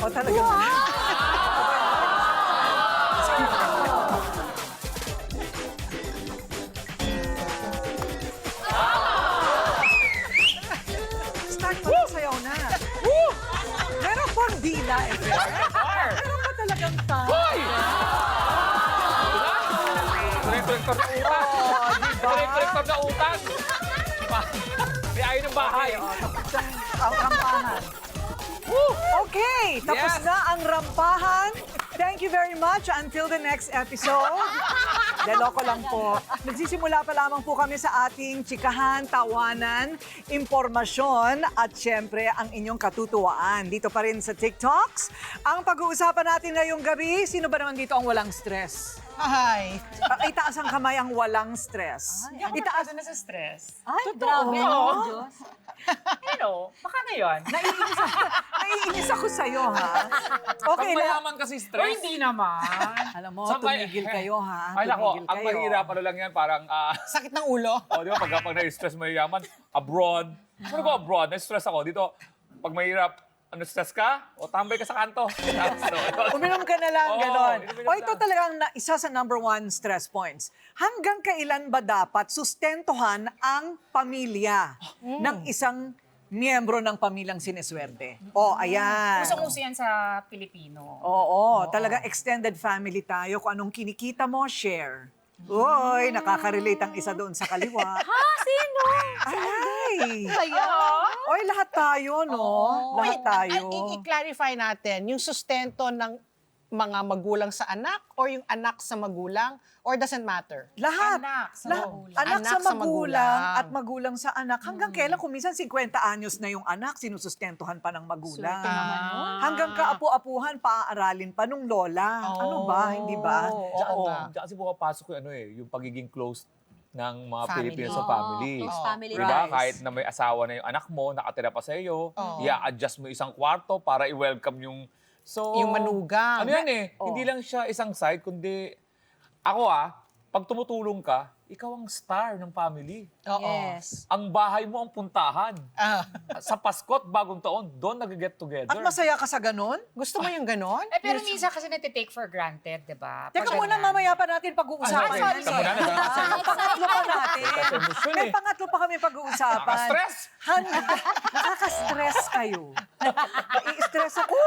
O talaga. Start pa na, sayaw na. Meron pang dila, eh. Meron pa talagang tao. Direktor na utang. Direktor na utang. May ayaw ng bahay. Ang rampahan. Okay, tapos Yes. na ang rampahan. Thank you very much. Until the next episode. Loko lang po. Nagsisimula pa lamang po kami sa ating chikahan, tawanan, impormasyon at syempre ang inyong katutuwaan. Dito pa rin sa TikToks. Ang pag-uusapan natin ngayong gabi, sino ba naman dito ang walang stress? Ay. Itaas ang kamay ang walang stress. Itaas na sa stress. Ay, Grabe, totoo. no, Diyos. Ano, baka ngayon. Naiinis ako sa'yo, ha? Okay Pag lang. mayaman kasi O stress. hindi naman. Alam mo, Saan ba- tumigil kayo, ha? Ay, nako, Tumigil ang kayo. mahirap, ano lang yan, parang, Sakit ng ulo. di ba, pag na-stress mayaman, abroad. Ano ko abroad? Na-stress ako. Dito, pag mahirap, stress ka? O tambay ka sa kanto. Uminom ka na lang, Oo, gano'n. inom-inom O ito lang. talagang isa sa number one stress points. Hanggang kailan ba dapat sustentuhan ang pamilya ng isang miyembro ng pamilyang sineswerte? O, ayan. Usong-uso yan sa Pilipino. Oo, talaga extended family tayo. Kung anong kinikita mo, share. Uy, nakaka-relate ang isa doon sa kaliwa. Ha? Sino? Ay! Kaya? Oy, lahat tayo, no? Lahat tayo. I-clarify natin, yung sustento ng mga magulang sa anak or yung anak sa magulang or doesn't matter? Lahat. Anak sa Lahat. magulang. Anak sa Anak sa magulang magulang. at magulang sa anak. Hanggang kailan? Kung minsan 50 anyos na yung anak, sinusustentuhan pa ng magulang. Swerte naman yun. Hanggang kaapu-apuhan, paaaralin pa nung lola. Ano ba? Hindi ba? Diyan, Oo. diyan kasi pumapasok yung yung pagiging close ng mga Family. Pilipino sa family. Close family Diba? Rise. Kahit na may asawa na yung anak mo, nakatira pa sa iyo, Oo. i-adjust mo isang kwarto para i-welcome yung... So, Yung manugang. Ano yan Oh. Hindi lang siya isang side, kundi... Ako pag tumutulong ka, ikaw ang star ng family. Oo. Yes. Ang bahay mo ang puntahan. Ah, Sa Pasko at Bagong Taon, doon nag-get together. At masaya ka sa ganon? gusto mo yung ganon? Eh, pero minsan kasi natitake for granted, di ba? Teka Pag muna, ganyan. mamaya pa natin pag-uusapan. Ay, yan. sorry. Ang pangatlo pa natin. Kasi emosyon May pangatlo pa kami pag-uusapan. Nakaka-stress. Nakaka-stress kayo. I-stress ako.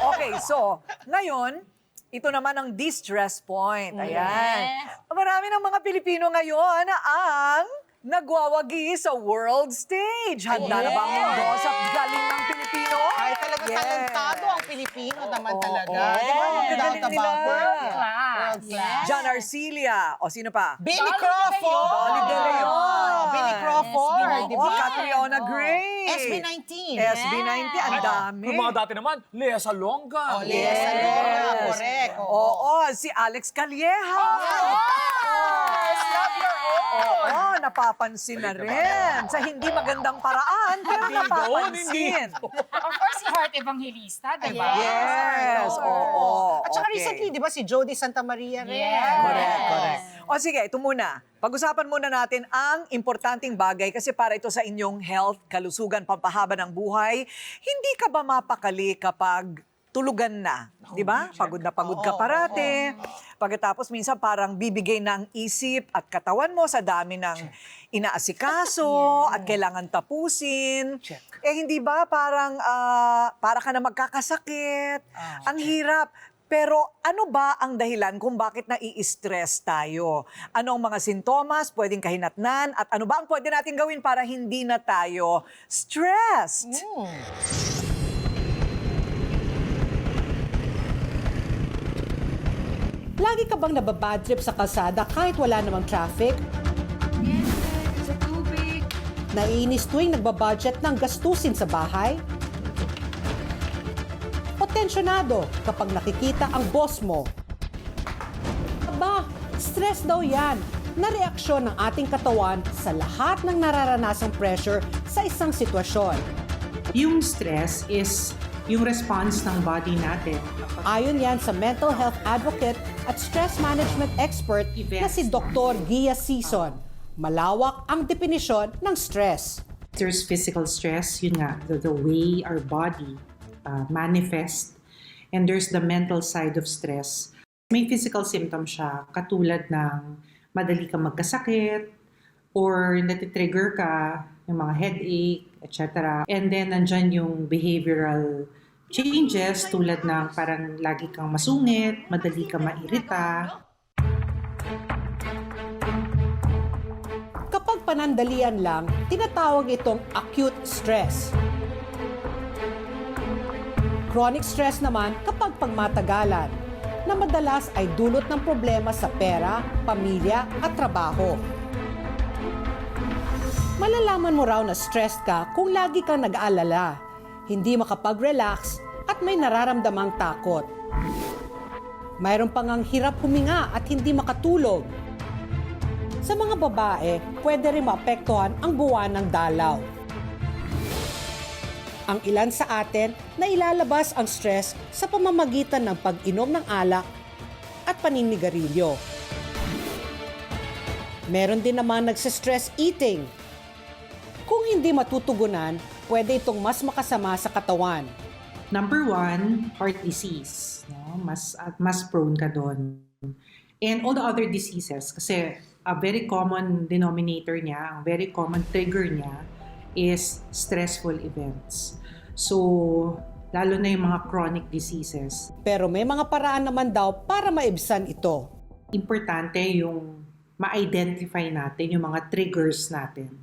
Okay, so, ngayon, ito naman ang distress point. Ayan. Marami ng mga Pilipino ngayon ang nagwawagi sa world stage. Handa na ba ang mundo sa galing ng Pilipino? Ay, talaga Yes. talentado ang Pilipino naman Oo, talaga. oo. Di ba? No Gagaling doubt nila. about it. World class. World class. John Arcilia. O, sino pa? Billy Dolly Crawford. Dolly De Leon. Billy Crawford. Yes, Di O, ba? Catriona Gray. SB19. SB19, ang dami. Yung mga dati naman, Lea Salonga. Oh, Lea Salonga, correct. Oo, si Alex Calleja. Love your own. Oo, napapansin na rin. Sa hindi magandang paraan, pero Hindi doon, napapansin. Of course, si Heart Evangelista, di ba? Yes, oo. At saka okay. recently, di ba, si Jody Santa Maria rin. Yes. Correct, correct. O sige, ito muna. Pag-usapan muna natin ang importanteng bagay kasi para ito sa inyong health, kalusugan, pampahaba ng buhay. Hindi ka ba mapakali kapag tulugan na? Di ba? Pagod na pagod ka parate. Pagkatapos minsan parang bibigay ng isip at katawan mo sa dami ng inaasikaso at kailangan tapusin. Eh hindi ba parang para ka na magkakasakit? Ang hirap. Pero ano ba ang dahilan kung bakit nai-stress tayo? Ano ang mga sintomas, pwedeng kahinatnan, at ano ba ang pwede natin gawin para hindi na tayo stressed? Lagi ka bang nababadtrip sa kalsada kahit wala namang traffic? Sa tubig. Naiinis tuwing nagbabudget ng gastusin sa bahay? O tensyonado kapag nakikita ang boss mo? Aba, stress daw yan na reaksyon ng ating katawan sa lahat ng nararanasang pressure sa isang sitwasyon. Yung stress is yung response ng body natin. Ayon yan sa mental health advocate at stress management expert na si Dr. Gia Sison. Malawak ang definisyon ng stress. There's physical stress, yun nga, the way our body manifests. And there's the mental side of stress. May physical symptoms siya, katulad ng madali kang magkasakit, or natitrigger ka, yung mga headache, etc. And then, nandyan yung behavioral changes tulad ng parang lagi kang masungit, madali kang mairita. Kapag panandalian lang, tinatawag itong acute stress. Chronic stress naman kapag pagmatagalan, na madalas ay dulot ng problema sa pera, pamilya at trabaho. Malalaman mo raw na stressed ka kung lagi kang nag-aalala, hindi makapag-relax at may nararamdamang takot. Mayroon pang ang hirap huminga at hindi makatulog. Sa mga babae, pwede rin maapektuhan ang buwan ng dalaw. Ang ilan sa atin na ilalabas ang stress sa pamamagitan ng pag-inom ng alak at paninigarilyo. Meron din naman nagsistress eating. Kung hindi matutugunan, pwede itong mas makasama sa katawan. Number 1, heart disease. No? Mas prone ka doon. And all the other diseases, kasi a very common denominator niya, ang very common trigger niya is stressful events. So, lalo na yung mga chronic diseases. Pero may mga paraan naman daw para maibsan ito. Importante yung ma-identify natin yung mga triggers natin.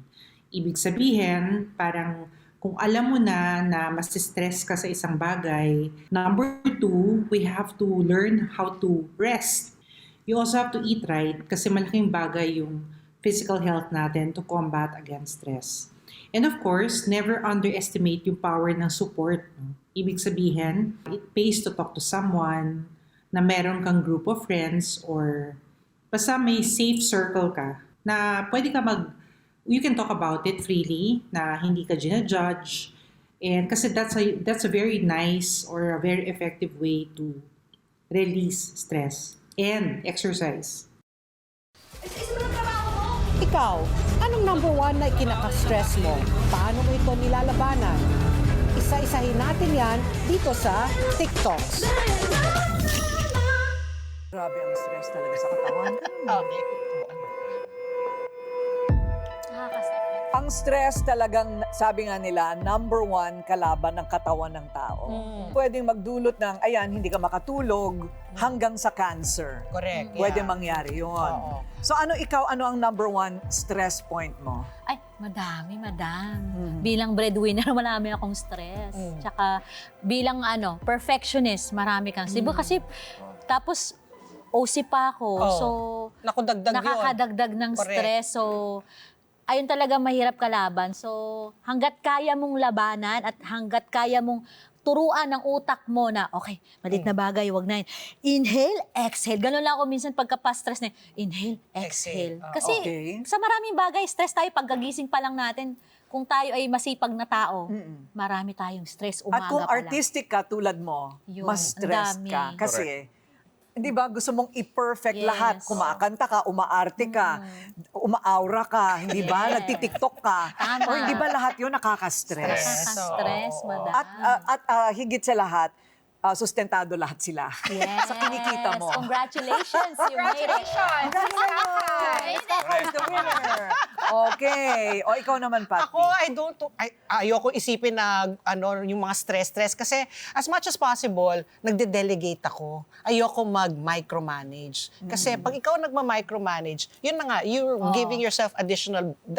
Ibig sabihin, parang kung alam mo na mas stress ka sa isang bagay, number 2, we have to learn how to rest. You also have to eat right kasi malaking bagay yung physical health natin to combat against stress. And of course, never underestimate yung power ng support. Ibig sabihin, it pays to talk to someone, na meron kang group of friends or basta may safe circle ka na pwede ka you can talk about it freely, na hindi ka ginajudge. And kasi that's a very nice or a very effective way to release stress and exercise. Ikaw, anong number 1 na ikinaka-stress mo? Paano mo ito nilalabanan? Isa-isahin natin yan dito sa TikToks. Grabe ang stress talaga sa katawan. Okay. Ang stress talagang, sabi nga nila, number 1 kalaban ng katawan ng tao. Pwedeng magdulot ng, hindi ka makatulog hanggang sa cancer. Correct. Pwede yeah. mangyari yun. Oo. So ano ang number 1 stress point mo? Ay, madami, madam. Bilang breadwinner, marami akong stress. Tsaka bilang perfectionist, marami kang sibo. Kasi tapos OC pa ako. Oo. So, Nakudagdag yun. nakakadagdag ng Correct. stress. So, ayun talaga mahirap kalaban. So, hanggat kaya mong labanan at hanggat kaya mong turuan ng utak mo na, okay, malit na bagay, wag na yun. Inhale, exhale. Ganun lang ako minsan pagka-stress na inhale, exhale. Exhale. Kasi Okay. sa maraming bagay, stress tayo pagkagising pa lang natin. Kung tayo ay masipag na tao, marami tayong stress umaga At kung pa lang. artistic ka tulad mo, Yun, mas stressed ang dami. ka. Kasi, di ba, gusto mong i-perfect Yes. lahat. Kumakanta ka, umaarte ka, umaaura ka, hindi ba? Yes. Nagtitiktok ka. Tama. O hindi ba lahat yun nakaka-stress? Nakaka-stress, madam. At higit sa lahat, sustentado lahat sila. Yes. Sa kinikita mo. Congratulations, you made it. Congratulations! Is the winner. Okay. O ikaw naman, Patty. Ako, ayoko isipin na yung mga stress kasi as much as possible, nagde-delegate ako. Ayoko mag-micromanage. Kasi pag ikaw nagma-micromanage, yun na nga, you're giving yourself the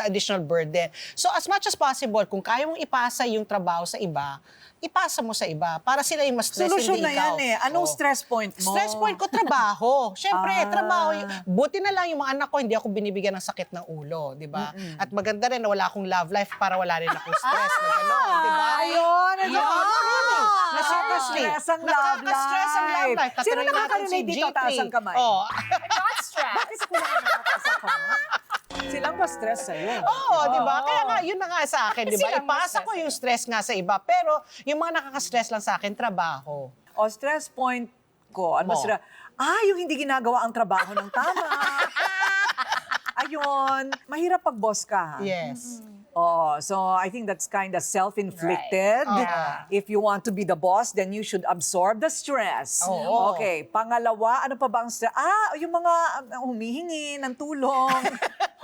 additional burden. So as much as possible, kung kaya mong ipasa yung trabaho sa iba, ipasa mo sa iba para sila yung mas stress, Solusyon hindi na yan ikaw. eh. Anong Oo. stress point mo? Stress point ko, trabaho. Siyempre, Ah. trabaho. Buti na lang yung mga anak ko, hindi ako binibigyan ng sakit ng ulo, di ba? At maganda rin na wala akong love life para wala rin akong stress na gano'n, di ba? Ayun! Really? Na seriously. Nakaka-stress ang love Nakaka-stress ang love life. Sino Katulad natin nakaka-relate dito? G3. Taas ang kamay. Oh. Not stress. Bakit ako lang nakakasa ka mo? Silang ba stress sa'yo? Oo, di ba? Kaya nga, yun na nga sa akin, di ba? Silang Ipasa ma-stress ko yung stress nga sa iba. Pero yung mga nakaka-stress lang sa akin, trabaho. O stress point ko, ano Mo. sila? Yung hindi ginagawa ang trabaho ng tama. Ayun. Mahirap pag boss ka. Ha? Yes. Oh, so I think that's kind of self-inflicted. If you want to be the boss, then you should absorb the stress. Oo. Okay, pangalawa, ano pa ba ang stress? Yung mga humihingi ng tulong.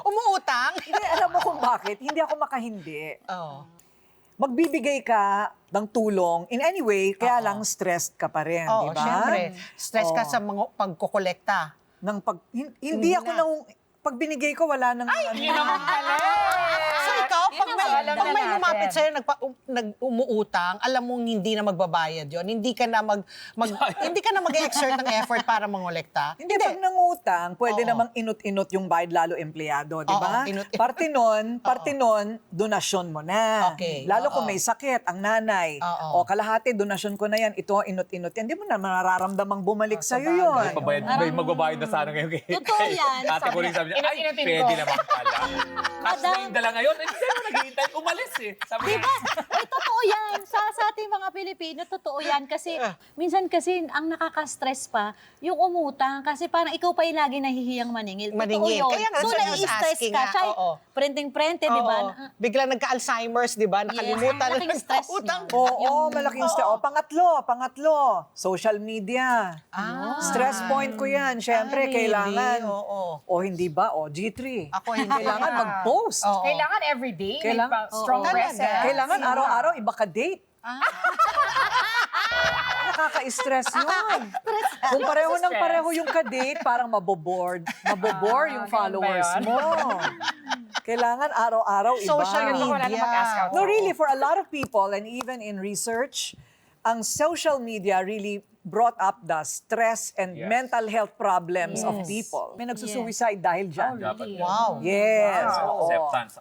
Umuutang? Hindi, alam mo kung bakit? Hindi ako makahindi. Oo. Magbibigay ka ng tulong in any way, kaya lang stressed ka pa rin, di Oo, ba? syempre. Stress ka Oo. sa mga pagkukolekta. Hindi ako nang pag binigay ko wala nang So ikaw, pag alam may na lumapit natin. sa'yo, umuutang, alam mong hindi na magbabayad yon, hindi ka na hindi ka na mag-exert ng effort para mangolekta. Hindi, pag nangutang, pwede Oo. namang inut-inut yung bayad lalo empleyado, di ba? Oo, inut-inut. Parte nun, donasyon mo na. Okay, Lalo kung oo. may sakit, ang nanay. Oo. O kalahati, donasyon ko na yan. Ito, inut-inut yan. Hindi mo na mararamdamang bumalik sa'yo May yun. may magbabayad na sana ngayon kay Totoo yan. Ate ko rin sabi niya, ay, Inutin pwede ko. naman pala. Cash na yung dala ngayon. Hindi mo naghihintay, umalis eh. Sabi niya, Ay, totoo yan. Sa ating mga Pilipino, totoo yan. Kasi, minsan kasi, ang nakaka-stress pa, yung umutang. Kasi parang ikaw pa yung lagi nahihiyang maningil. Totoo Maningil. yun. Kaya nga, So, that's what I was nai-stress asking ka. nga. Siya, Oo. printing-prente, di ba? Oo. Bigla nagka-Alzheimer's, di ba? Nakalimutan Yes, malaking stress utang. yun. Oo, malaking stress. O, pangatlo. Social media. Stress point ko yan. Siyempre, really? kailangan. Oo. O, hindi ba? O, G3. Ako hindi. Kailangan mag-post. Oo. Kailangan everyday. Kailangan- Strong Oo. presence. Kailangan araw-araw iba ka date. Nakaka-stress yun. Kung pareho yung ka-date, parang mabobore yung followers yun? mo. Kailangan araw-araw iba. Social Ito ko wala na media. mag-ask out. No, really, for a lot of people, and even in research, ang social media really brought up the stress and Yes. mental health problems of people. May nagsusuicide dahil dyan. dapat. Wow. Yes. oo. Acceptance.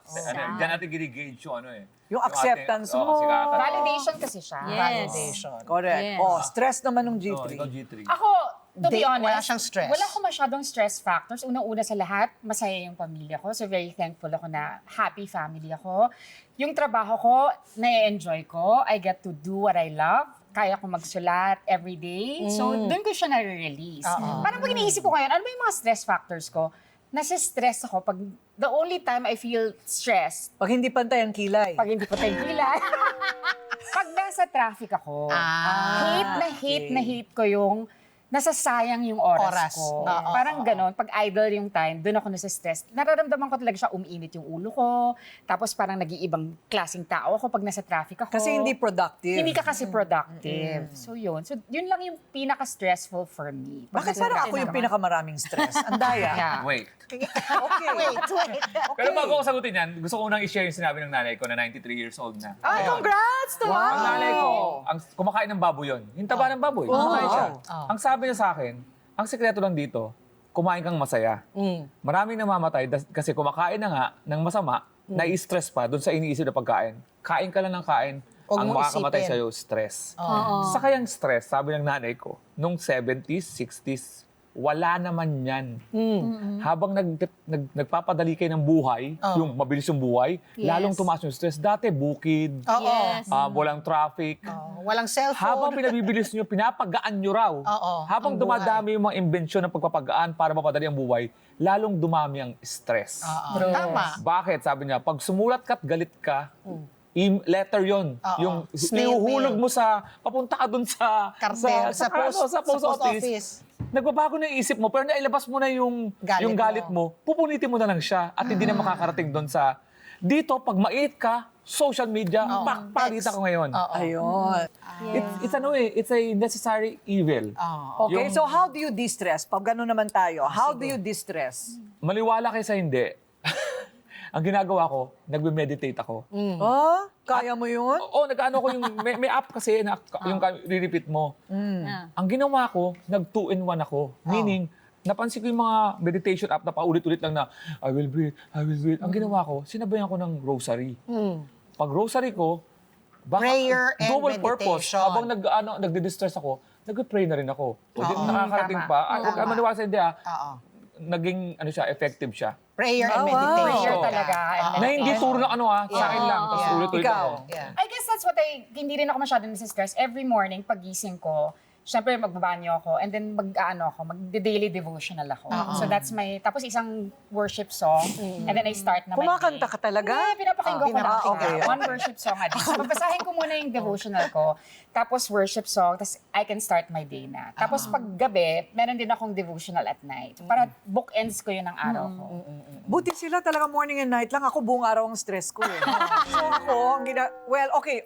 Diyan natin ginigauge yung ano eh. Yung acceptance ating- mo. kasi kata- Validation kasi siya. Yes. Validation. Correct. Yes. Oh, stress naman ng Oo, G3. ikaw G3. Ako, to be Hindi, honest, wala siyang stress. Wala akong masyadong stress factors. Unang-una sa lahat, masaya yung pamilya ko. So very thankful ako na happy family ako. Yung trabaho ko, na-enjoy ko. I get to do what I love. Kaya ko magsulat every day. So doon ko siya nare-release. Parang pag iniisip ko ngayon, ano ba yung mga stress factors ko? Nasa-stress ako pag the only time I feel stressed, Pag hindi pantay ang kilay. pag hindi ko tayo kilay. Pag nasa traffic ako, hate na hate ko yung nasasayang yung oras ko. Oo, Parang ganon, pag idle yung time, doon ako nasa-stress. Nararamdaman ko talaga siya, umiinit yung ulo ko. Tapos parang nag-iibang klaseng tao ako pag nasa traffic ako. Kasi hindi productive. Hindi ka kasi productive. So yun. So yun lang yung pinaka-stressful for me. Pag Bakit nasa parang ako traffic yung pinakamaraming stress? Ang daya. Yeah. Wait. Okay. Pero bago ko sagutin yan, gusto ko unang i-share yung sinabi ng nanay ko na 93 years old na. Ay, congrats to Ang wow. nanay ko, ang kumakain ng baboy yun. Yung taba ng baboy, kumakain siya. Ang sabi niya sa akin, ang sekreto lang dito, kumain kang masaya. Maraming namamatay kasi kumakain na nga ng masama, nai-stress pa doon sa iniisip na pagkain. Kain ka lang ng kain, Huwag ang mong makakamatay isipin. sa'yo, stress. Sa kayang stress, sabi ng nanay ko, nung 70s, 60s, wala naman yan. Habang nagpapadali kayo ng buhay, yung mabilis yung buhay, Yes. lalong tumaas yung stress. Dati, bukid, Oo. Yes. walang traffic. Walang cellphone. Habang pinabibilis nyo, pinapagaan nyo raw. Oo, Habang ang buhay. dumadami yung mga imbensyon ng pagpapagaan para mapadali ang buhay, lalong dumami ang stress. Oo. Tama. Bakit? Sabi niya, pag sumulat ka't galit ka, letter yon. Oo. Yung Snail ihuhulog mail. mo papunta ka dun sa Cartel, sa post office. Nagbabago na yung isip mo, pero nailabas mo na yung galit mo, pupunitin mo na lang siya at hindi na makakarating doon sa... Dito, pag mait ka, social media, pakpalitan ko ngayon. Ayun. It's a necessary evil. Okay, Yung- so how do you de-stress? Pag gano'n naman tayo, how do you de-stress? Maniwala kayo sa hindi. Ang ginagawa ko, nagme-meditate ako. Oh, kaya mo yun? Oo, nag-ano ko yung, may app kasi na yung re-repeat mo. Ang ginawa ko, nag-2-in-1 ako. Meaning, napansin ko yung mga meditation app na paulit-ulit lang na, I will breathe. Ang ginawa ko, sinabayan ko ng rosary. Pag rosary ko, baka Prayer and double purpose. meditation. Habang nagde-distress ako, nag-pray na rin ako. O di, nakakarating tama. pa. Huwag ka maniwala sa hindi Oo. naging effective siya. Prayer and wow. meditation. Prayer Oo. talaga. And Na hindi turo ng sa akin lang. Tapos ulit-ulit Ikaw. ako. Yeah. I guess that's what hindi rin ako masyadong nasa-stress. Every morning, pagising ko, syempre magbabanyo ako and then mag-daily devotional ako. So that's my, tapos isang worship song and then I start na my Kumakanta day. ka talaga? Yeah, pinapakinggan ko na. okay. One worship song a day. So babasahin ko muna yung devotional ko, tapos worship song, tapos I can start my day na. Tapos pag gabi, meron din akong devotional at night. Para bookends ko yun ng araw ko. Buti sila talaga morning and night lang. Ako buong araw ang stress ko eh. So ako,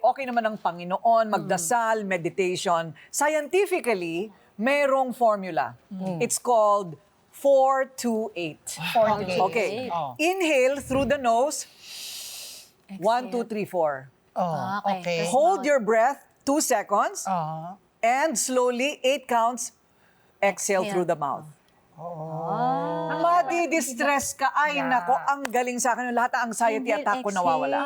okay naman ang Panginoon, magdasal, meditation. Scientifically, merong formula. It's called 4-2-8. Okay. Inhale through the nose. 1, 2, 3, 4. Oh, Okay. okay. Hold your breath 2 seconds. And slowly, 8 counts. Exhale through the mouth. Madi-distress ka. Ay, nako, ang galing sa akin. Lahat ng anxiety attack ko nawawala.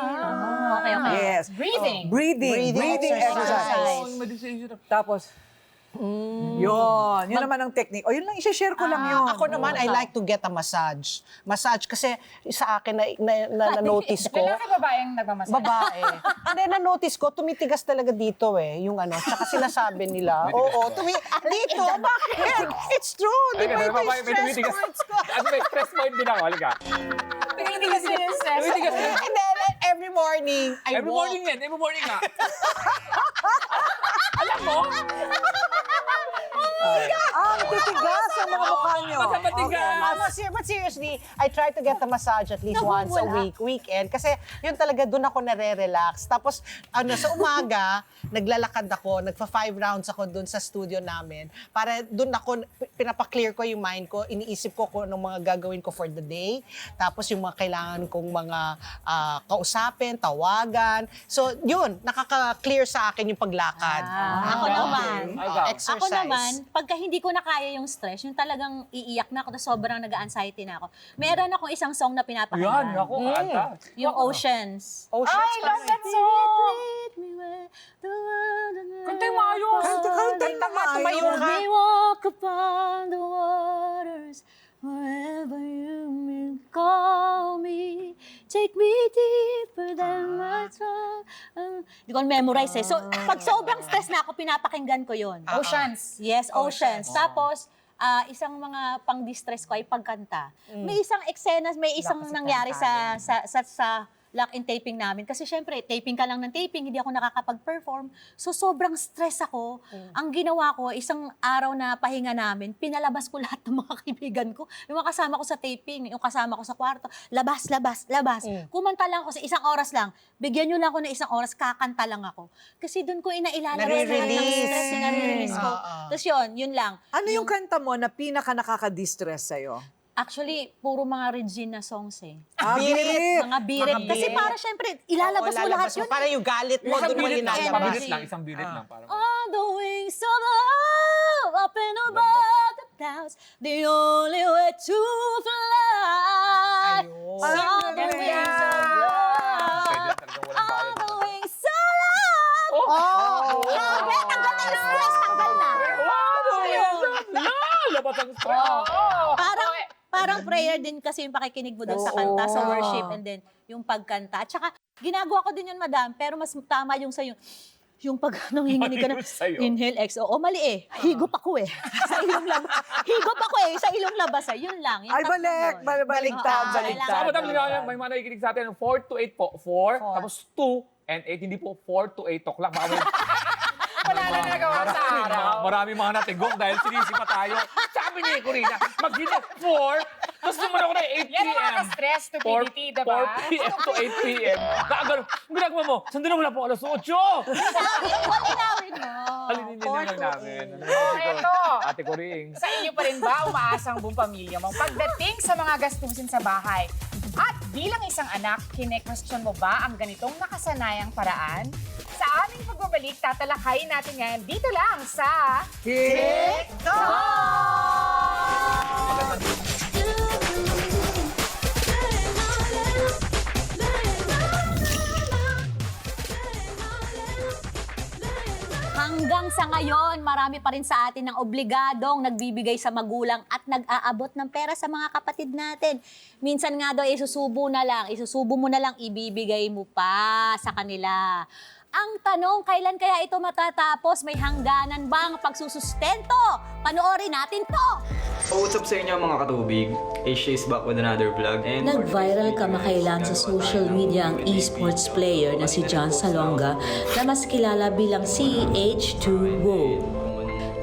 Okay. Yes. Breathing. Breathing exercise. Oh, meditation. Tapos, yun naman ang technique. O, yun lang, i-share ko lang yun. Ako naman, I like to get a massage. Massage kasi sa akin na-notice ko. Lalaki babaeng nagmamasahe? Babae. Hindi, na-notice ko, tumitigas talaga dito yung tsaka sinasabi nila, dito, bakit? It's true, di ba ito yung stress points ko? Ano may stress point din ako, halika. Hindi kasi yung stress. And then, every morning, I Every walk. morning nga. Alam mo? Ang titigas ang mga mukha nyo. But seriously, I try to get a massage at least once a week, weekend. Kasi yun talaga, dun ako nare-relax. Tapos, sa umaga, naglalakad ako, nagpa-5 rounds ako dun sa studio namin. Para dun ako, pinapa-clear ko yung mind ko, iniisip ko kung anong mga gagawin ko for the day. Tapos yung mga kailangan kong mga kausapin, tawagan. So, yun, nakaka-clear sa akin yung paglakad. Ako naman. Exercise. Ako naman, pagka hindi ko na kaya yung stress, yung talagang iiyak na ako, sobrang nag-anxiety na ako. Meron akong isang song na Yan, pinapakinggan. ako, kanta. Yung Oceans. Oceans I love that kasi. song! Kantay mo ayos. Kantay na nga. Tumayo ka. We walk upon the waters, wherever you may call me. Take me deeper than my tongue. Hindi ko memorize eh. So, pag sobrang stress na ako, pinapakinggan ko yon. Oceans. Yes, Oceans. Tapos, isang mga pang-distress ko ay pagkanta. May isang eksena, may isang nangyari sa lock-in taping namin. Kasi syempre, taping ka lang ng taping, hindi ako nakakapag-perform. So, sobrang stress ako. Ang ginawa ko, isang araw na pahinga namin, pinalabas ko lahat ng mga kaibigan ko. Yung mga kasama ko sa taping, yung kasama ko sa kwarto, labas. Kumanta lang ako sa isang oras lang. Bigyan nyo lang ako ng isang oras, kakanta lang ako. Kasi doon ko inailalabas lahat ng stress, nare-release ko. Tapos yun lang. Ano yung kanta mo na pinaka nakaka-distress sa'yo? Actually, puro mga Regina songs eh. Birit! Mga birit. Mga Kasi birit. para syempre, ilalabas mo lahat yun. Para yung galit mo, Isang doon mo bilit lang, linalabas. isang bilit lang. Parang. On the wings of love, up and above the clouds, the only way to fly. Ayun. On the wings of love, Pwede talaga walang on bayad. the wings of love. Grabe, tanggal na yung stress, tanggal na. Labas ang stress. Parang prayer din kasi yung pakikinig mo doon sa kanta, sa worship, and then yung pagkanta. At saka, ginagawa ko din yun, madam, pero mas tama yung sa'yo. Yung pag nanginginig ka na, Mali yung sa'yo. inhale, exhale. Mali eh. Higop ako eh. Sa ilong labas. Higop ako eh. Sa ilong labas eh. Yun lang. Yung Ay, tatlo balik! yun. Baligtad. kailangan. Sa madam, may mga nakikinig sa atin, 4 to 8 po. 4, tapos 2 and 8, hindi po 4 to 8 o'clock. Baka may Wala na nagawa sa araw. marami mga natigong dahil sinisipa tayo. Sabi ni Corina, mag-hina 4, tapos naman ako na 8 p.m. Yan ang mga stress stupidity, diba? 4 p.m. to 8 p.m. Kaagad, ginagawa mo, sandali wala po alas 8. Walinawin mo. Halinin lang namin. Eto. Ate Coring. Sa inyo pa rin ba umaasa ang buong pamilya mo pagdating sa mga gastusin sa bahay? At bilang isang anak, kine-question mo ba ang ganitong nakasanayang paraan? Sa aming pagbabalik, tatalakayin natin ngayon dito lang sa... Hanggang sa ngayon, marami pa rin sa atin ng obligadong nagbibigay sa magulang at nag-aabot ng pera sa mga kapatid natin. Minsan nga daw, isusubo mo na lang, ibibigay mo pa sa kanila. Ang tanong, kailan kaya ito matatapos? May hangganan ba ang pagsusustento? Panoorin natin to! What's up sa inyo mga katubig? Asia is back with another vlog. And Nag-viral kamakailan sa social media ang esports player na si John Salonga na mas kilala bilang CH2WO.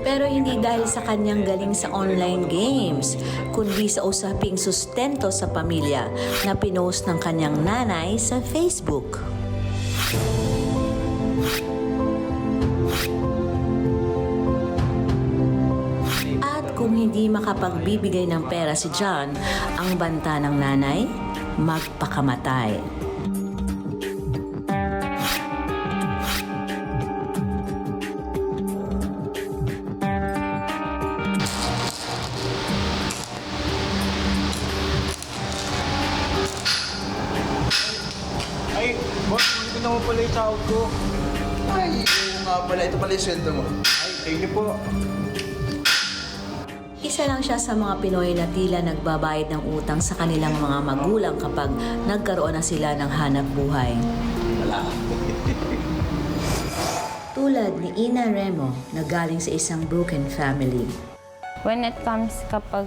Pero hindi dahil sa kanyang galing sa online games, kundi sa usaping sustento sa pamilya na pinost ng kanyang nanay sa Facebook. At kung hindi makapagbibigay ng pera si John, ang banta ng nanay, magpakamatay. Ay, boss, hindi naman pala yung sahod ko. Ay, oo nga pala. Ito pala yung sweldo mo. Ay, thank you po. Isa lang siya sa mga Pinoy na tila nagbabayad ng utang sa kanilang mga magulang kapag nagkaroon na sila ng hanap buhay. Tulad ni Ina Remo na galing sa isang broken family. When it comes kapag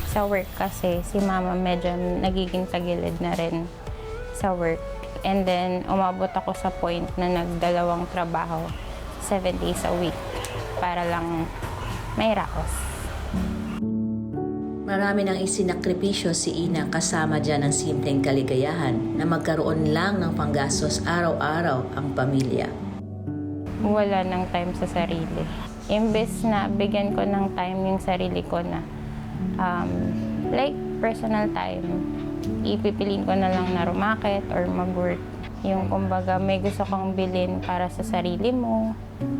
sa work kasi, si mama medyo nagiging tagilid na rin sa work. And then, umabot ako sa point na nagdalawang trabaho, 7 days a week, para lang may raos. Marami nang isinakripisyo si Ina kasama dyan ang simpleng kaligayahan na magkaroon lang ng panggastos araw-araw ang pamilya. Wala ng time sa sarili. Imbes na bigyan ko ng time yung sarili ko na like personal time, ipipiliin ko na lang na rumakit or mag-work. Yung kumbaga may gusto kang bilhin para sa sarili mo,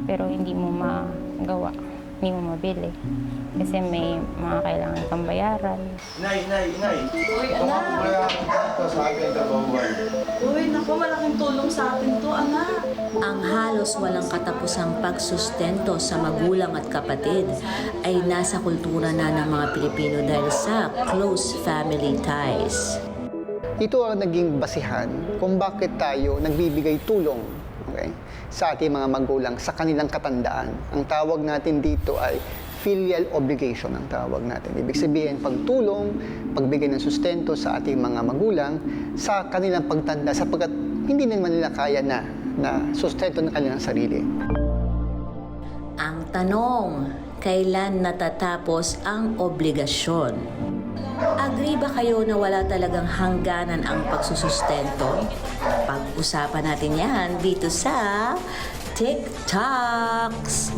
pero hindi mo magawa, hindi mo mabili. Kasi may mga kailangan kang bayaran. Inay. Uy, anak. Ito sa akin, trabahuan. Uy, naku, malaking tulong sa atin to, anak. Ang halos walang katapusang pagsustento sa magulang at kapatid ay nasa kultura na ng mga Pilipino dahil sa close family ties. Ito ang naging basihan kung bakit tayo nagbibigay tulong, okay, sa ating mga magulang sa kanilang katandaan. Ang tawag natin dito ay filial obligation ang tawag natin. Ibig sabihin, pagtulong, pagbigay ng sustento sa ating mga magulang sa kanilang pagtanda sapagkat hindi naman nila kaya na sustento ng kanilang sarili. Ang tanong, kailan natatapos ang obligasyon? Agree ba kayo na wala talagang hangganan ang pagsusustento? Pag-usapan natin yan dito sa TikToks!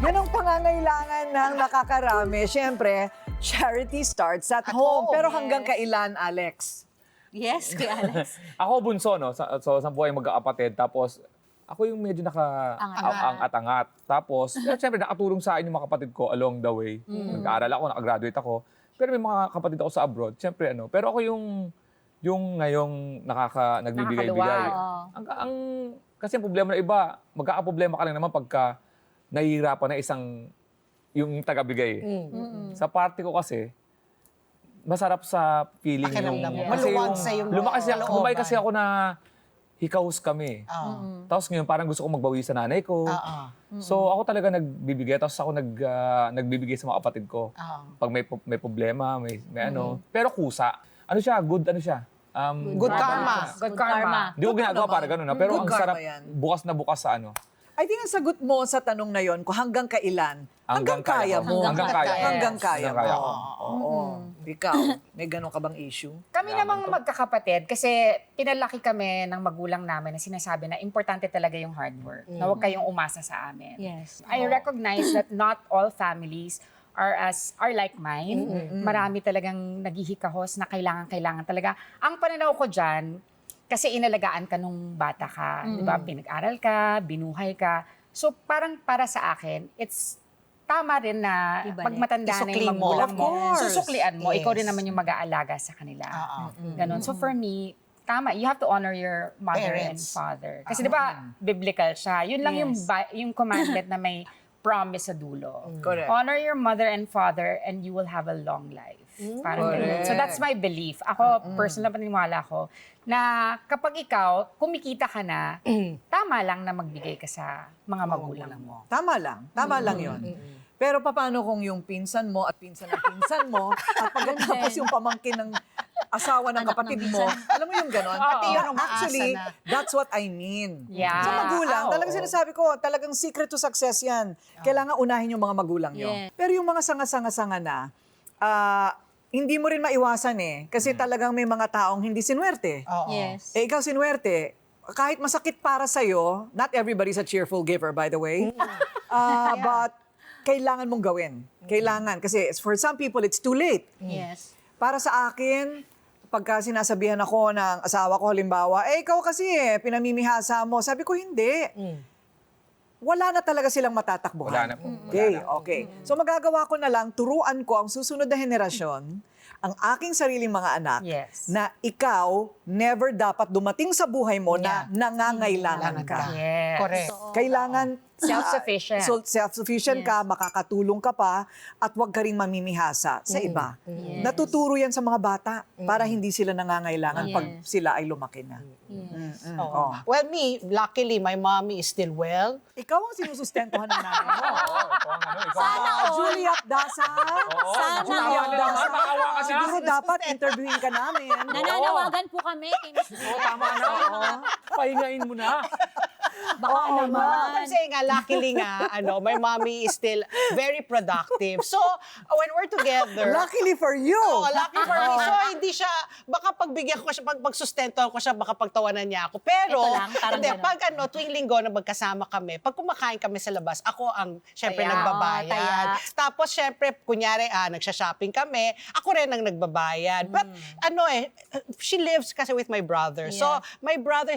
Yan ang pangangailangan ng nakakarami. Siyempre, charity starts at home. Pero hanggang kailan, Alex? Yes, Kuya Alex. Ako bunso, no? So, sa buhay magkakapatid. Tapos, ako yung medyo naka-angat-angat. Tapos, siyempre, nakatulong sa akin yung mga kapatid ko along the way. Nag-aaral ako, nakagraduate ako. Pero may mga kapatid ako sa abroad. Siyempre, pero ako yung ngayong nagbibigay-bigay. Kasi ang problema na iba, magkakaproblema ka lang naman pagka nahihirapan na yung tagabigay. Sa party ko kasi, masarap sa feeling Pakiramdam mo. kasi Maluwag sa yung lumaki kasi ako na hikaus kami. Tapos ngayon parang gusto ko magbawi sa nanay ko. So ako talaga nagbibigay. Tapos ako nagbibigay sa mga kapatid ko. Pag may problema, may ano. Pero kusa. Ano siya? Good Good karma. Good karma. Hindi ko ginagawa para ganun. Pero Good ang sarap, karma yan. bukas na bukas sa ano. I think ang sagot mo sa tanong na yon, kung hanggang kailan, hanggang kaya mo. Hanggang kaya. Hanggang kaya Hanggang kaya mo. ko. Oo. Ikaw, may ganun ka bang issue? Kami namang magkakapatid kasi pinalaki kami ng magulang namin na sinasabi na importante talaga yung hard work. Na huwag kayong umasa sa amin. Yes. I recognize that not all families are like mine. Marami talagang naghihikahos na kailangan talaga. Ang pananaw ko dyan, kasi inalagaan ka nung bata ka, di ba? Pinag-aral ka, binuhay ka. So parang para sa akin, it's tama rin na Ibalik. pag matanda na Isukli yung mo. magulang Of mo, course. susuklian mo, ikaw rin Yes. naman yung mag-aalaga sa kanila. Ganon. So for me, tama, you have to honor your mother and Parents. father. Kasi di ba, biblical siya. Yun lang Yes. yung commandment na may promise sa dulo. Correct. Honor your mother and father and you will have a long life. Parang ganun. Correct. So that's my belief. Ako, personal na paniniwala ko, na kapag ikaw, kumikita ka na, tama lang na magbigay ka sa mga magulang mo. Tama lang yun. Pero paano kung yung pinsan mo at pinsan ng pinsan mo at pagkatapos yung pamangkin ng asawa ng Anak ng kapatid mo, pinsan. alam mo yung ganon? Pati yun ang Actually, umaasa na. that's what I mean. Yeah. Sa magulang, Oo. talagang sinasabi ko, talagang secret to success yan. Kailangan unahin yung mga magulang nyo. Yeah. Pero yung mga sanga-sanga na, hindi mo rin maiwasan eh. Kasi talagang may mga taong hindi sinuwerte. Oo. Yes. Eh, ikaw sinuwerte. Kahit masakit para sa'yo, not everybody's a cheerful giver, by the way. But kailangan mong gawin. Kailangan. Kasi for some people, it's too late. Yes. Para sa akin, pagka sinasabihan ako ng asawa ko, halimbawa, ikaw kasi pinamimihasa mo. Sabi ko, hindi. Wala na talaga silang matatakbuhan. Wala na po. Okay, okay. So magagawa ko na lang, turuan ko ang susunod na henerasyon, ang aking sariling mga anak, Yes. na ikaw never dapat dumating sa buhay mo na nangangailangan ka. Yes. Correct. Kailangan Self-sufficient. self-sufficient ka, makakatulong ka pa, at huwag ka rin mamimihasa sa iba. Yes. Natuturo yan sa mga bata para hindi sila nangangailangan pag Yes. sila ay lumaki na. Oo. Well, me, luckily, my mommy is still well. Ikaw ang sinusustentuhan ng nanay mo. Sana all. Juliet Dasa. Sana Juliet all. Dasa. Maawa ka na. Siguro dapat interviewin ka namin. Nananawagan po kami kay Miss Tama na. Pahingain mo na. Baka naman. I'm saying nga, luckily nga, my mommy is still very productive. So, when we're together... Luckily for you. Oo, lucky for me. So, hindi siya, baka pagbigyan ko siya, pagsustentuhan ko siya, baka pagtawanan niya ako. Pero, Ito lang, parang hindi, ganun. pag tuwing linggo na magkasama kami, pag kumakain kami sa labas, ako ang, syempre, Taya. nagbabayad. Taya. Tapos, syempre, kunyari, nagsha-shopping kami, ako rin ang nagbabayad. But, she lives kasi with my brother. So, my brother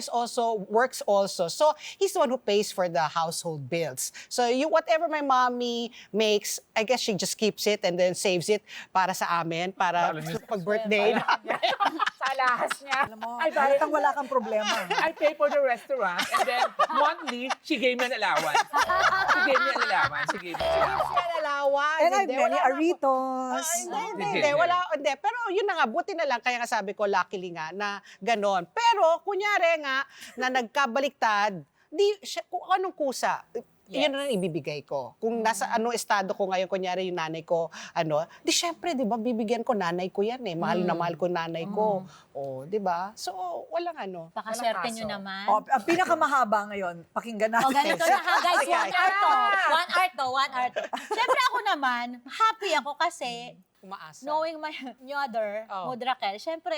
works also. So, he's the one who pays for the household bills. So, whatever my mommy makes, I guess she just keeps it and then saves it para sa amin, para pag-birthday. Sa alahas niya. Alam mo, halatang wala kang problema. I pay for the restaurant and then monthly, she gave me an allowance. She gave me an allowance. And I've many aritos. Hindi. Pero yun na nga, buti na lang, kaya nga sabi ko, luckily nga, na ganon. Pero, kunyari nga, na nagkabaliktad, kung anong kusa, yun na lang ibibigay ko. Kung nasa anong estado ko ngayon, kunyari yung nanay ko, di syempre, di ba, bibigyan ko, nanay ko yan eh. Mahal na mahal ko nanay ko. O, di ba? So, walang Pakaswerte nyo naman. Ang pinakamahaba ngayon, pakinggan natin. O, ganito na ha, guys. One art to. Siyempre ako naman, happy ako kasi umaasa. knowing my mother, Maud Raquel, siyempre,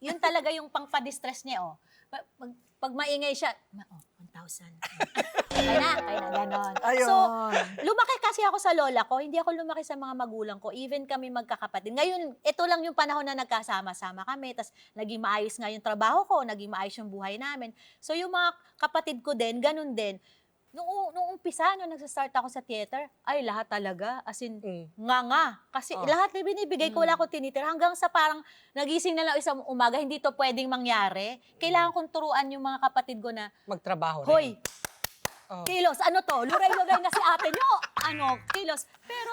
yun talaga yung pang-pa-distress niya, Pag maingay siya, 1,000. Kaya na, ganon. Ayun. So, lumaki kasi ako sa lola ko, hindi ako lumaki sa mga magulang ko, even kami magkakapatid. Ngayon, ito lang yung panahon na nagkasama-sama kami, tas naging maayos nga yung trabaho ko, naging maayos yung buhay namin. So, yung mga kapatid ko din, ganun din. Nung umpisa, nung nagsastart ako sa theater, ay lahat talaga, as in, nga. Kasi lahat na binibigay ko, wala ko tinitira. Hanggang sa parang nagising na lang isang umaga, hindi to pwedeng mangyari. Kailangan kong turuan yung mga kapatid ko na, magtrabaho hoy, kilos, ano to? Luray-luray na si ate nyo. Kilos. Pero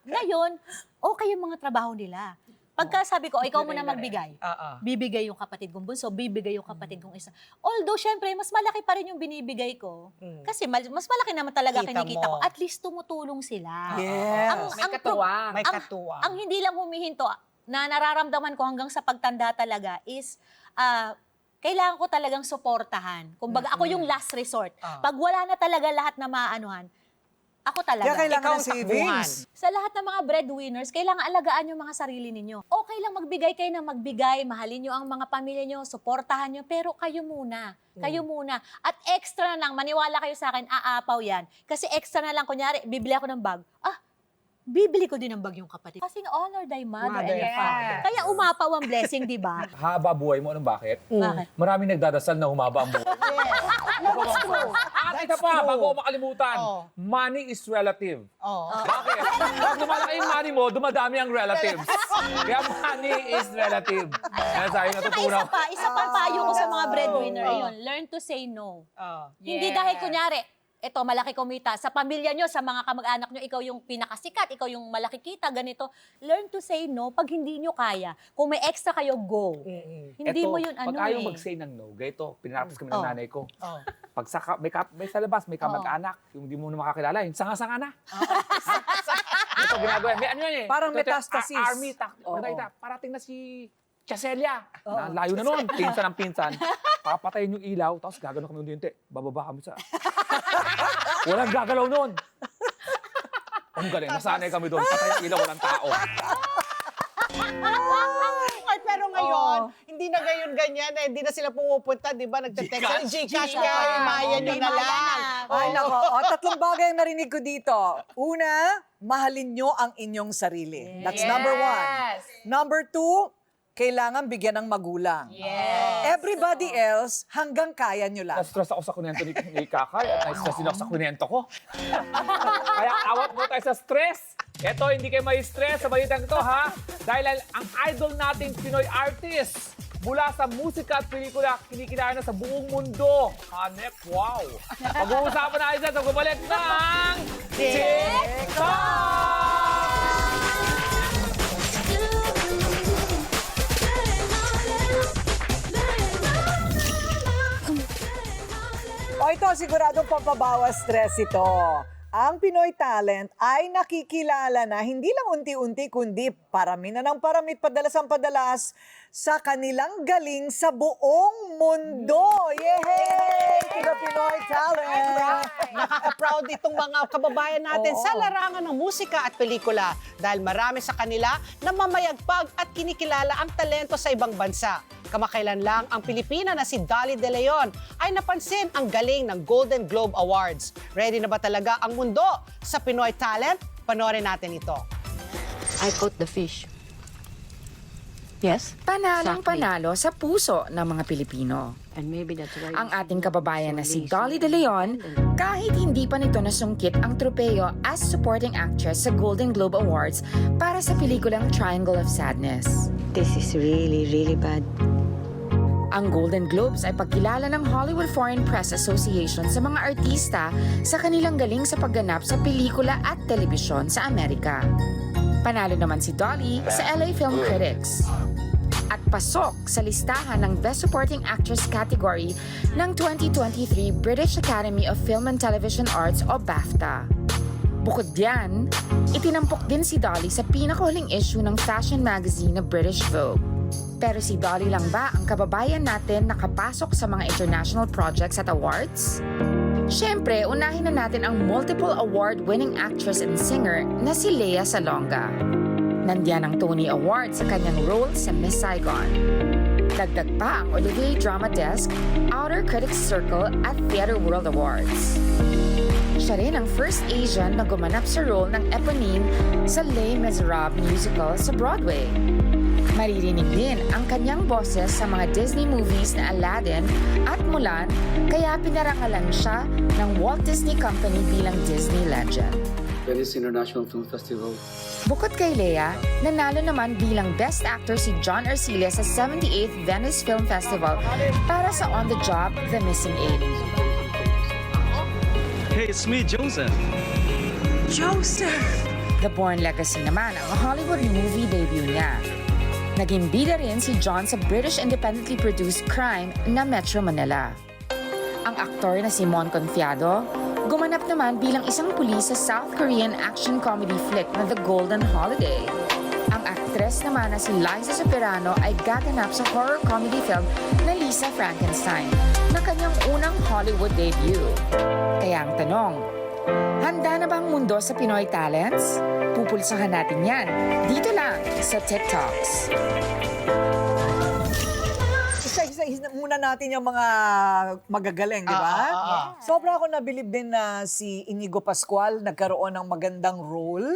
ngayon, okay yung mga trabaho nila. Pagka sabi ko, ikaw muna magbigay. Bibigay yung kapatid kong bunso, bibigay yung kapatid kong isa. Although, syempre, mas malaki pa rin yung binibigay ko. Kasi mas malaki naman talaga kinikita ko. At least tumutulong sila. Yes. May katuwang. May katuwang. Ang hindi lang humihinto, na nararamdaman ko hanggang sa pagtanda talaga is, kailangan ko talagang suportahan. Kumbaga, ako yung last resort. Pag wala na talaga lahat na maanuhan, ako talaga. Kaya kailangan Ikaw ng ang savings. Sa lahat ng mga breadwinners, kailangan alagaan yung mga sarili ninyo. Okay lang magbigay kayo ng magbigay, mahalin nyo ang mga pamilya nyo, suportahan nyo, pero kayo muna. Kayo muna. At extra na lang, maniwala kayo sa akin, aapaw yan. Kasi extra na lang, kunyari, bibili ako ng bag. Bibili ko din ng bag yung kapatid. Kasi honor thy mother and father. Kaya umapaw ang blessing, di ba? Haba buhay mo. Anong bakit? Bakit? Maraming nagdadasal na humaba ang buhay. That's true. Ito pa, true. bago ako makalimutan, Oh. money is relative. Oh. Bakit? Pag lumalaki yung money mo, dumadami ang relatives. Kaya money is relative. Kaya sa'yo natutunan. Isa pa payo ko sa mga breadwinner, ayun, learn to say no. Hindi dahil kunyari, eto, malaki kumita. Sa pamilya nyo, sa mga kamag-anak nyo, ikaw yung pinakasikat, ikaw yung malaki kita, ganito. Learn to say no pag hindi nyo kaya. Kung may extra kayo, go. Hindi mo yun Pag ayaw mag-say ng no, ganito, pinarapos kami ng nanay ko. Pag may sa labas, may kamag-anak, yung hindi mo na makakilala, yung sanga-sanga na. Ito ginagawa. May ano yun eh. Parang metastasis. Army, parating na si Chaselia. Layo na nun. Pinsan ang pinsan. Papatayin yung ilaw, tapos gagano kami ng dinte. Bababa kami sa... Walang gagalaw nun. Ang galing. Nasanay kami doon. Patay ang ilaw, walang tao. Ay, pero ngayon, hindi na ngayon ganyan. Hindi na sila pumupunta, di ba? Nagte-text. Gcash nga, imayan nyo na lang. Ay, nako. Tatlong bagay ang narinig ko dito. Una, mahalin nyo ang inyong sarili. That's number one. Number two, kailangan bigyan ng magulang. Everybody else, hanggang kaya nyo lang. Na-stress ako sa kunento ni Kakay at na-stress din ako sa kunento ko. Kaya awat mo tayo sa stress. Ito, hindi kayo may stress sa balitang ito, ha? Dahil ang idol nating Pinoy artist mula sa musika at pelikula, kinikilala na sa buong mundo. Hanek, wow! Pag-uusapan na isa sa gumalit ng TikTok! O ito, siguradong pampabawas stress ito. Ang Pinoy talent ay nakikilala na hindi lang unti-unti kundi parami na ng paramit, padalas ang padalas sa kanilang galing sa buong mundo. Yay! To the Pinoy talent! Nakaka-proud itong mga kababayan natin sa larangan ng musika at pelikula dahil marami sa kanila na mamayagpag at kinikilala ang talento sa ibang bansa. Kamakailan lang ang Pilipina na si Dolly De Leon ay napansin ang galing ng Golden Globe Awards. Ready na ba talaga ang mundo sa Pinoy talent? Panoorin natin ito. I caught the fish. Yes? Panalong Exactly. panalo sa puso ng mga Pilipino. And maybe that's why Ang ating kababayan na si Dolly De Leon, kahit hindi pa nito nasungkit ang tropeyo as supporting actress sa Golden Globe Awards para sa pelikulang Triangle of Sadness. this is really, really bad. Ang Golden Globes ay pagkilala ng Hollywood Foreign Press Association sa mga artista sa kanilang galing sa pagganap sa pelikula at telebisyon sa Amerika. Panalo naman si Dolly sa LA Film Critics. At pasok sa listahan ng Best Supporting Actress category ng 2023 British Academy of Film and Television Arts o BAFTA. Bukod diyan, itinampok din si Dolly sa pinakahuling issue ng fashion magazine na British Vogue. Pero si Dolly lang ba ang kababayan natin nakapasok sa mga international projects at awards? Siyempre, unahin na natin ang multiple award-winning actress and singer na si Lea Salonga. Nandiyan ang Tony Award sa kanyang role sa Miss Saigon. Dagdag pa ang Olivier Drama Desk, Outer Critics Circle at Theatre World Awards. Siya rin ang first Asian na gumanap sa role ng eponine sa Les Miserables musical sa Broadway. Maririnig din ang kanyang boses sa mga Disney movies na Aladdin at Mulan, kaya pinarangalan siya ng Walt Disney Company bilang Disney legend. Venice International Film Festival. Bukod kay Lea, nanalo naman bilang Best Actor si John Arcilla sa 78th Venice Film Festival para sa On the Job, The Missing 8. Hey, it's me, Joseph. Joseph! The Bourne Legacy naman ang Hollywood movie debut niya. Naging bida rin si John sa British independently produced crime na Metro Manila. Ang aktor na si Mon Confiado, gumanap naman bilang isang pulis sa South Korean action comedy flick na The Golden Holiday. Ang aktres naman na si Liza Soberano ay gaganap sa horror comedy film na Lisa Frankenstein, na kanyang unang Hollywood debut. Kaya ang tanong, handa na ba ang mundo sa Pinoy talents? Pupulsahan natin yan dito lang sa TikToks. muna natin yung mga magagaling, di ba? Sobra ako nabilib din na si Inigo Pascual nagkaroon ng magandang role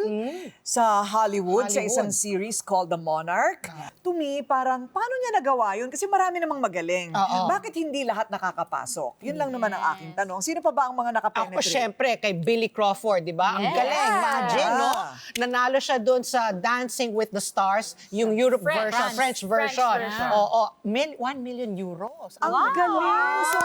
sa Hollywood, sa isang series called The Monarch. To me, parang paano niya nagawa yun? Kasi marami namang magaling. Bakit hindi lahat nakakapasok? Yun lang naman ang aking tanong. Sino pa ba ang mga nakapenetrate? Ako, syempre, kay Billy Crawford, di ba? Ang galing, imagine, no? Nanalo siya doon sa Dancing with the Stars, yung French version. Oo, 1 million euros. Ang galing! So,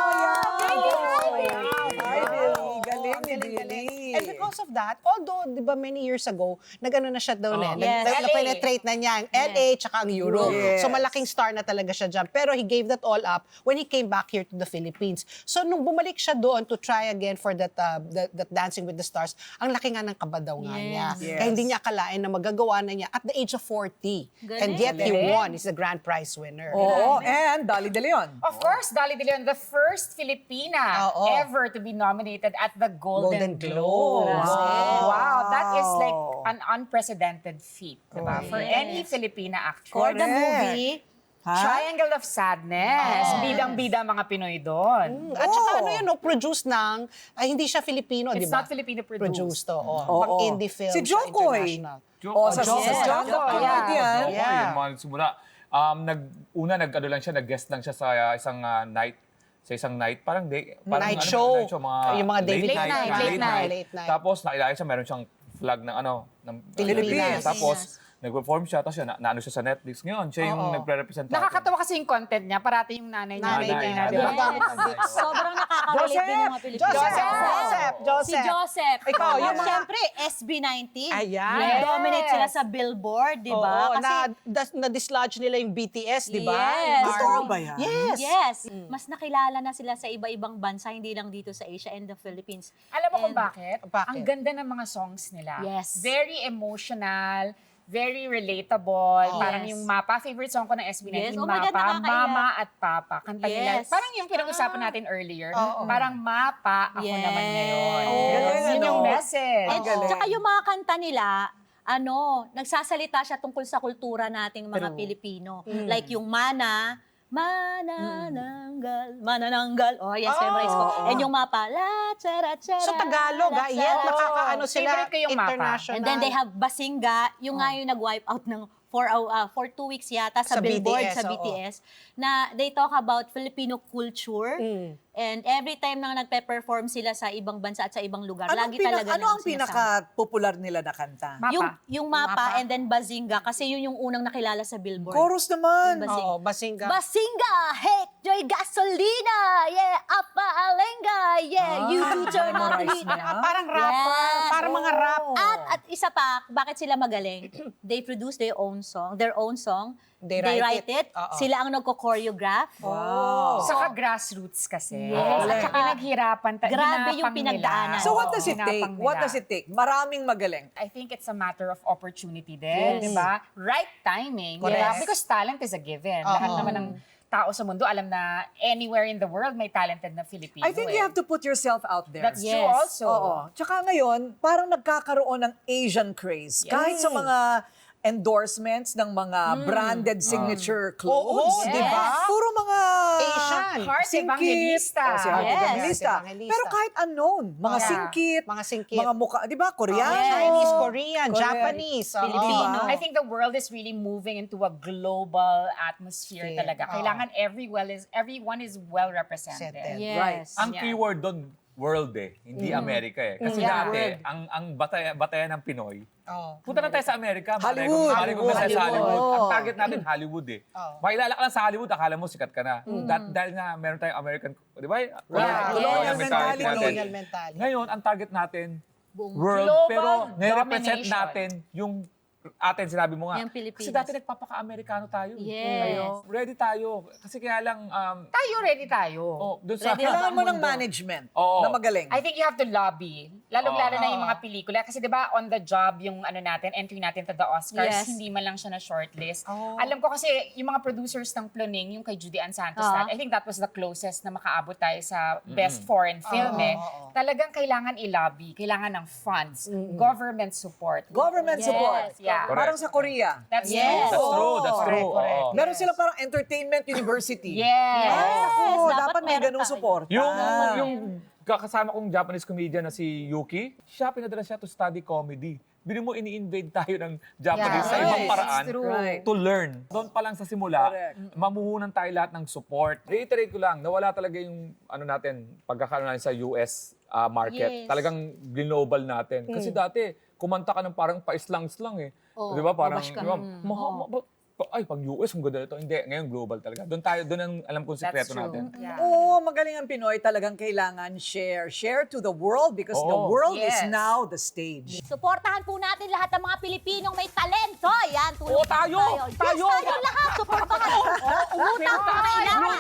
galing ni Billy. And because of that, although, di ba, many years ago, nag-ano na siya doon na-penetrate na niya ang LA tsaka ang Europe. So, malaking star na talaga siya dyan. Pero he gave that all up when he came back here to the Philippines. So, nung bumalik siya doon to try again for that Dancing with the Stars, ang laki nga ng kabadaw nga niya. Kaya hindi niya akalain na magagawa na niya at the age of 40. And yet, he won. He's the grand prize winner. Oo, and Dolly De Leon. Of course, Dolly De Leon, the first Filipina ever to be nominated at the Golden Globes. Wow, that is like an unprecedented feat, diba? For any Filipina actress. For the movie, Triangle of Sadness. Bidang-bida mga Pinoy doon. At saka ano yun, produced ng, hindi siya Filipino, di ba? It's not Filipino produced. Pang indie film. Si Jokoy. Sa Jokoy. Simula. Nag-ano lang siya, nag-guest lang siya sa isang night, parang night show. Yung mga late night. Tapos nakilala siya, meron siyang flag ng Pilipinas. Tapos nag-perform siya, tapos naano siya sa Netflix ngayon. Siya yung nagre-represent natin. Nakakatawa kasi yung content niya, parati yung nanay niya. sobrang nakaka-relate din yung mga Pilipino. Si Joseph. Ikaw, yung Siyempre, SB19. Ayan. Nag-dominate sila sa Billboard, di ba? Oo, na-dislodge nila yung BTS, di ba? Yes. Totoo ba yan? Yes. Mas nakilala na sila sa iba-ibang bansa, hindi lang dito sa Asia and the Philippines. Alam mo kung bakit? Ang ganda ng mga songs nila. Yes. Very emotional, very relatable. Parang yung Mapa, favorite song ko ng SB19, Oh my God, Mapa, nakakaiyak. Mama at Papa. Kanta nila. Parang yung pinag-usapan natin earlier. Parang Mapa, ako naman ngayon. Yun yung message. And tsaka yung mga kanta nila, nagsasalita siya tungkol sa kultura nating mga Pilipino. Like yung Manananggal. Oh, yes, memorize ko. And yung Mapa, la, tsara, tsara. So, Tagalog, yet nakakaano sila Favorite ko yung Mapa. international. And then they have Basinga, yung nga yung nag-wipe out ng for 2 weeks yata sa Billboard, BTS, sa BTS, na they talk about Filipino culture. And every time na nagpe-perform sila sa ibang bansa at sa ibang lugar, lagi talaga ano ang pinaka-popular nila na kanta? Yung Mapa and then Bazinga, kasi yun yung unang nakilala sa Billboard. Chorus naman. Oo, Basinga. Basinga, hey, joy gasolina, yeah, apa alenga, yeah, you do turn on the beat. Parang rapper, parang mga rap. At isa pa, bakit sila magaling? They produce their own song. They write it. Sila ang nagko-choreograph. Saka grassroots kasi. Yes. At saka pinaghirapan. Grabe yung ginapang pinagdaanan. nila. So what does it take? Ginapang What nila. does it take? Maraming magaling. I think it's a matter of opportunity din, di ba? Right timing. Correct. Diba? Because talent is a given. Lahat naman ng tao sa mundo, alam na anywhere in the world may talented na Filipino. I think you have to put yourself out there. That's true also. Oo. Tsaka ngayon, parang nagkakaroon ng Asian craze. Kahit sa mga endorsements ng mga branded signature clothes, Oo, di ba? Puro mga Asian. Heart Evangelista. Si Heart Yes. Evangelista. Heart Evangelista. Pero kahit unknown, mga singkit, Mga singkit. mga mukha, di ba? Koreano. Chinese, Korean, Japanese. Filipino. I think the world is really moving into a global atmosphere talaga. Kailangan everyone is well represented. Yes. Ang keyword doon, world hindi Amerika Kasi dati, ang batayan ng Pinoy, punta na tayo sa Amerika. Hollywood. Ang target natin, Hollywood Makilala ka lang sa Hollywood, akala mo sikat ka na. Dahil nga, meron tayong American, di ba? Colonial mentality. Colonial mentality. Ngayon, ang target natin, world, Global pero nire-represent domination. natin yung atin, sinabi mo nga. Yung Pilipinas. Kasi dati nagpapaka-Amerikano tayo. Yes. Ready tayo. Kasi kaya lang, Ready tayo. dun sa... Kailangan mo ng management Oo. na magaling. I think you have to lobby. Lalo-lalo na yung mga pelikula. Kasi di ba on the job, yung entry natin to the Oscars, Yes. hindi man lang siya na shortlist. Alam ko kasi yung mga producers ng Ploning, yung kay Judy Ann Santos, I think that was the closest na makaabot tayo sa best foreign film Talagang kailangan i-lobby, kailangan ng funds, government support. Government support. Yeah. Korea. Correct. Parang sa Korea. That's Yes. That's true, that's Correct, true. correct. Oo. Meron sila parang entertainment university. Yes. Ay, ako, Dapat dapat may meron ganung tayo. suporta. Yung kasama kong Japanese comedian na si Yuki, pinadala siya to study comedy. Bili mo, ini-invade tayo ng Japanese Yeah. sa ibang Yes, paraan it's true. Right. to learn. Doon pa lang sa simula, Correct. mamuhunan tayo lahat ng support. Reiterate ko lang, nawala talaga yung natin, pagkakaroon natin sa US market. Yes. Talagang global natin. Kasi dati, kumanta ka ng parang pa-islang-islang eh. Oo, Di ba? Parang, mabash ka. di ba, ay, pag US, kung ganda ito. Hindi, ngayon global talaga. Doon ang alam kong sekreto true. natin. Yeah. Oo, magaling ang Pinoy. Talagang kailangan share. Share to the world because the Oo. world is Yes. now the stage. Suportahan po natin lahat ng mga Pilipinong may talento. Yan, tulong Oo, tayo! Yes, Tayo! tayo lahat. Suportahan. Umutang pa kailangan.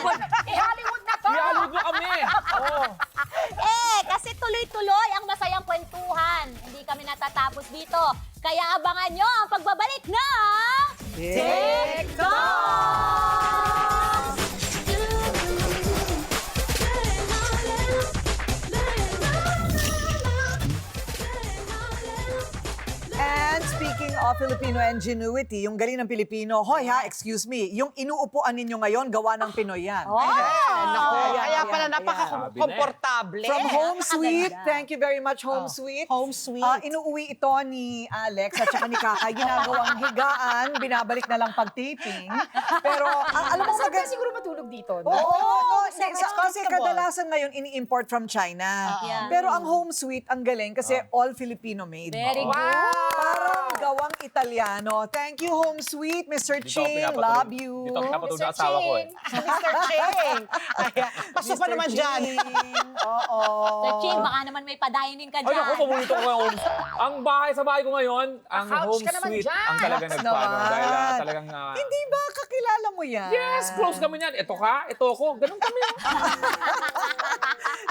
Hollywood na to! Ialog nyo kami! Oo. Kasi tuloy-tuloy ang masayang kwentuhan. Hindi kami natatapos dito. Kaya abangan nyo ang pagbabalik ng TikTok! And speaking of Filipino ingenuity, yung galing ng Pilipino, hoy ha, excuse me, yung inuupuan ninyo ngayon, gawa ng Pinoy yan. Naku, Ayan, kaya ayan, pala ayan. napaka-komportable. From Home Sweet, Napakaganda. thank you very much, Home Sweet. Home Sweet. Inuuwi ito ni Alex at saka ni Kakay, ginagawang higaan, binabalik na lang pag-taping. Pero, alam mo, Masarap na siguro matulog dito. Oo, no? kasi kadalasan ngayon ini-import from China. Yeah. Pero ang Home Sweet, ang galing kasi all Filipino made. Very good. Parang gawang Italiano. Thank you, Home Sweet, Mr. Dito ako Ching. pinapatulog. Love you. Dito ako pinapatulog ng asawa ko eh. Mr. Cheng. Paso pa Mr. naman dyan. Ching. Oo. Sir Ching, baka naman may pa-dining ka Ay, dyan. naku, paborito ko ngayon. Ang bahay sa bahay ko ngayon, ang Couch Home ka naman Suite, dyan. ang talagang Relax nagpano. naman. Dahil talagang... Hindi ba kakilala mo yan? yes, close kami niyan. Ito ka, ito ako. Ganun kami.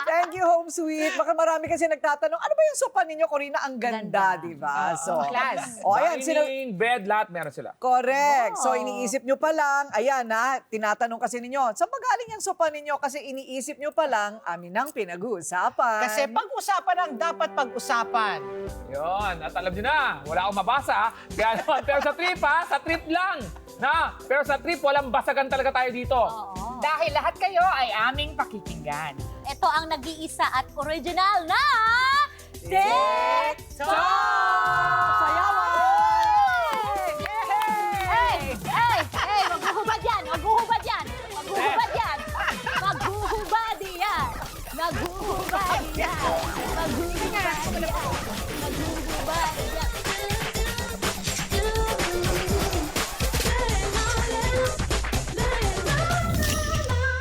Thank you, Home Sweet. Baka marami kasi nagtatanong, ano ba yung sopa ninyo, Corina? Ang ganda, di ba? So, class. O, ayan, Dining, bed, lahat meron sila. Correct. So, iniisip nyo pa lang, ayan ha, tinatanong kasi ninyo, saan ba galing yung sopa ninyo? Kasi iniisip nyo pa lang, amin ang pinag-uusapan. Kasi pag-usapan ang dapat pag-usapan. Yun, at alam niyo na, wala akong mabasa. Kaya naman, pero sa trip ha, sa trip lang. Pero sa trip, walang basagan talaga tayo dito. Dahil lahat kayo ay aming pakikinggan. Ito ang nag-iisa at original na TikTok!